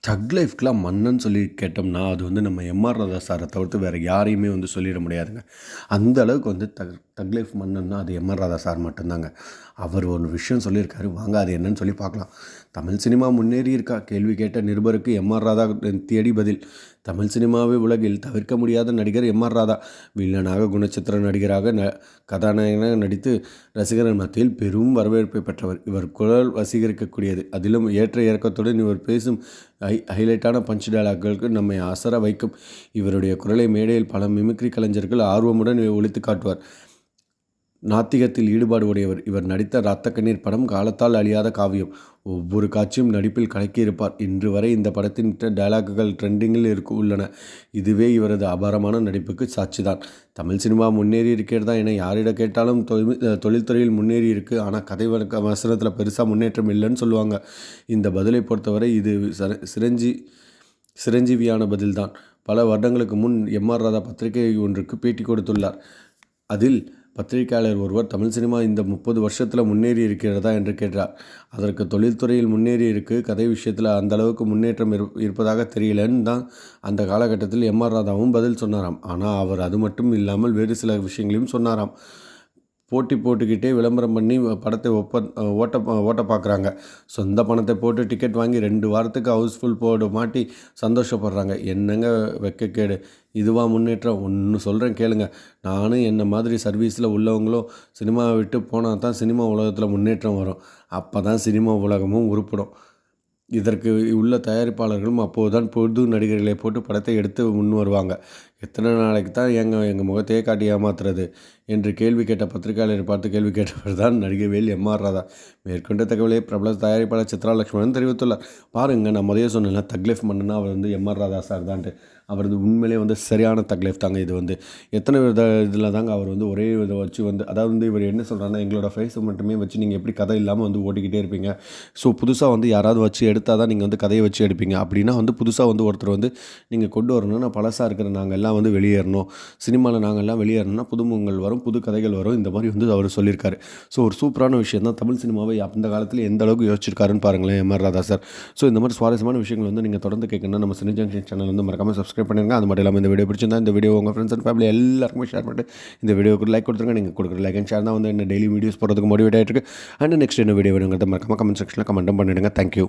தக் லைஃப்க்குலாம் மன்னன்னு சொல்லி கேட்டோம்னா, அது வந்து நம்ம எம்.ஆர். ராதா சார தவிர்த்து வேறு யாரையுமே வந்து சொல்லிட முடியாதுங்க. அந்த அளவுக்கு வந்து தக் லைஃப் மன்னன்னா அது எம்.ஆர். ராதா சார் மட்டும்தாங்க. அவர் ஒரு விஷயம் சொல்லியிருக்காரு. வாங்க அது என்னன்னு சொல்லி பார்க்கலாம். தமிழ் சினிமா முன்னேறி இருக்கா? கேள்வி கேட்ட நிருபருக்கு எம்.ஆர். ராதா தேடி பதில். தமிழ் சினிமாவை உலகில் தவிர்க்க முடியாத நடிகர் எம்.ஆர். ராதா. வில்லனாக, குணச்சித்திர நடிகராக, கதாநாயகனாக நடித்து ரசிகர்கள் மத்தியில் பெரும் வரவேற்பை பெற்றவர். இவர் குரல் வசீகரிக்கக்கூடியது. அதிலும் ஏற்ற இறக்கத்துடன் இவர் பேசும் ஹைலைட்டான பஞ்ச் டயலாக்களுக்கு நம்மை அசர வைக்கும். இவருடைய குரலை மேடையில் பல மிமிக்ரி கலைஞர்கள் ஆர்வமுடன் ஒலித்து காட்டுவார். நாத்திகத்தில் ஈடுபாடு உடையவர். இவர் நடித்த ரத்த கண்ணீர் படம் காலத்தால் அழியாத காவியம். ஒவ்வொரு காட்சியும் நடிப்பில் கலக்கியிருப்பார். இன்று வரை இந்த படத்தின் டயலாக்குகள் ட்ரெண்டிங்கில் உள்ளன. இதுவே இவரது அபாரமான நடிப்புக்கு சாட்சிதான். தமிழ் சினிமா முன்னேறி இருக்கிறதா என யாரிடம் கேட்டாலும் தொழில்துறையில் முன்னேறி இருக்கு, ஆனால் கதை வசனத்தில் பெருசாக முன்னேற்றம் இல்லைன்னு சொல்லுவாங்க. இந்த பதிலை பொறுத்தவரை இது சிரஞ்சீவியான பதில்தான். பல வருடங்களுக்கு முன் எம்.ஆர். ராதா பத்திரிகை ஒன்றுக்கு பேட்டி கொடுத்துள்ளார். அதில் பத்திரிகையாளர் ஒருவர் தமிழ் சினிமா இந்த 30 வருஷத்தில் முன்னேறி இருக்கிறதா என்று கேட்டார். அதற்கு தொழில்துறையில் முன்னேறி இருக்கு, கதை விஷயத்தில் அந்த அளவுக்கு முன்னேற்றம் இருப்பதாக தெரியலன்னு தான் அந்த காலகட்டத்தில் எம்.ஆர். ராதாவும் பதில் சொன்னாராம். ஆனால் அவர் அது மட்டும் இல்லாமல் வேறு சில விஷயங்களையும் சொன்னாராம். போட்டுக்கிட்டே விளம்பரம் பண்ணி படத்தை ஓட்ட பார்க்குறாங்க. சொந்த பணத்தை போட்டு டிக்கெட் வாங்கி 2 வாரத்துக்கு ஹவுஸ்ஃபுல் போர்டு மாட்டி சந்தோஷப்படுறாங்க. என்னங்க வெட்கக்கேடு! இதுவா முன்னேற்றம்? ஒன்று சொல்கிறேன் கேளுங்க. நானும் என்ன மாதிரி சர்வீஸில் உள்ளவங்களும் சினிமாவை விட்டு போனால் தான் சினிமா உலகத்தில் முன்னேற்றம் வரும். அப்போ தான் சினிமா உலகமும் உருப்படும். இதற்கு உள்ள தயாரிப்பாளர்களும் அப்போது தான் புது நடிகர்களை போட்டு படத்தை எடுத்து முன் வருவாங்க. எத்தனை நாளைக்கு தான் எங்கள் முகத்தையே காட்டி ஏமாத்துறது என்று கேள்வி கேட்ட பத்திரிகையாளரை பார்த்து கேள்வி கேட்டவர் தான் நடிகை வேல் எம்.ஆர். ராதா. மேற்கொண்ட தகவலை பிரபல தயாரிப்பாளர் சித்ரா லட்சுமணன் தெரிவித்துள்ளார். பாருங்கள், நான் முதலே சொன்னேன்ல, தக்லைஃப் மன்னனா அவர் வந்து எம்.ஆர். ராதா சார் தான்ட்டு. அவர் உண்மையிலே வந்து சரியான தக்லைஃப் தாங்க. இது வந்து எத்தனை இதில் தாங்க அவர் வந்து ஒரே இதை வச்சு வந்து, அதாவது வந்து இவர் என்ன சொல்கிறாருன்னா, எங்களோட ஃபேஸை மட்டுமே வச்சு நீங்கள் எப்படி கதை இல்லாமல் வந்து ஓட்டிக்கிட்டே இருப்பீங்க. ஸோ புதுசாக வந்து யாராவது வச்சு எடுத்தால் தான் நீங்கள் வந்து கதையை வச்சு எடுப்பீங்க. அப்படின்னா வந்து புதுசாக வந்து ஒருத்தர் வந்து நீங்கள் கொண்டு வரணும்னா பழசாக இருக்கிற நாங்கள் எல்லாம் வந்து வெளியேறணும். சினிமாவில் நாங்கள்லாம் வெளியேறணும்னா புதுமுகங்கள் வரும், புது கதைகள் வரும். இந்த மாதிரி வந்து அவர் சொல்லியிருக்காரு. ஸோ ஒரு சூப்பரான விஷயம் தான். தமிழ் சினிமாவை அந்த காலத்தில் எந்த அளவுக்கு யோசிச்சிருக்காருன்னு பாருங்களேன் எம்.ஆர். ராதா சார். ஸோ இந்த மாதிரி சுவாரஸ்யமான விஷயங்கள் வந்து நீங்கள் தொடர்ந்து கேட்கணும்னா நம்ம சினி ஜங்ஷன் சேனல் வந்து மறக்காமல் சப்ஸ்கிரைப் பண்ணிடுங்க. அது மட்டும் இல்லாமல் இந்த வீடியோ பிடிச்சிருந்தா இந்த வீடியோ உங்கள் ஃப்ரெண்ட்ஸ் அண்ட் ஃபேமிலி எல்லாருக்குமே ஷேர் பண்ணிட்டு இந்த வீடியோக்கு லைக் கொடுத்துருங்க. நீங்கள் கொடுக்குற லைக் அண்ட் ஷேர் தான் வந்து என்ன டெய்லி வீடியோஸ் போகிறதுக்கு மோட்டிவேட் ஆகிட்டு இருக்கு. அண்ட் நெக்ஸ்ட் என்ன வீடியோ வேணுங்கிறத மறக்காமல் கமெண்ட் செக்ஷனில் கமெண்ட்டும் பண்ணிவிடுங்க. தேங்க்யூ.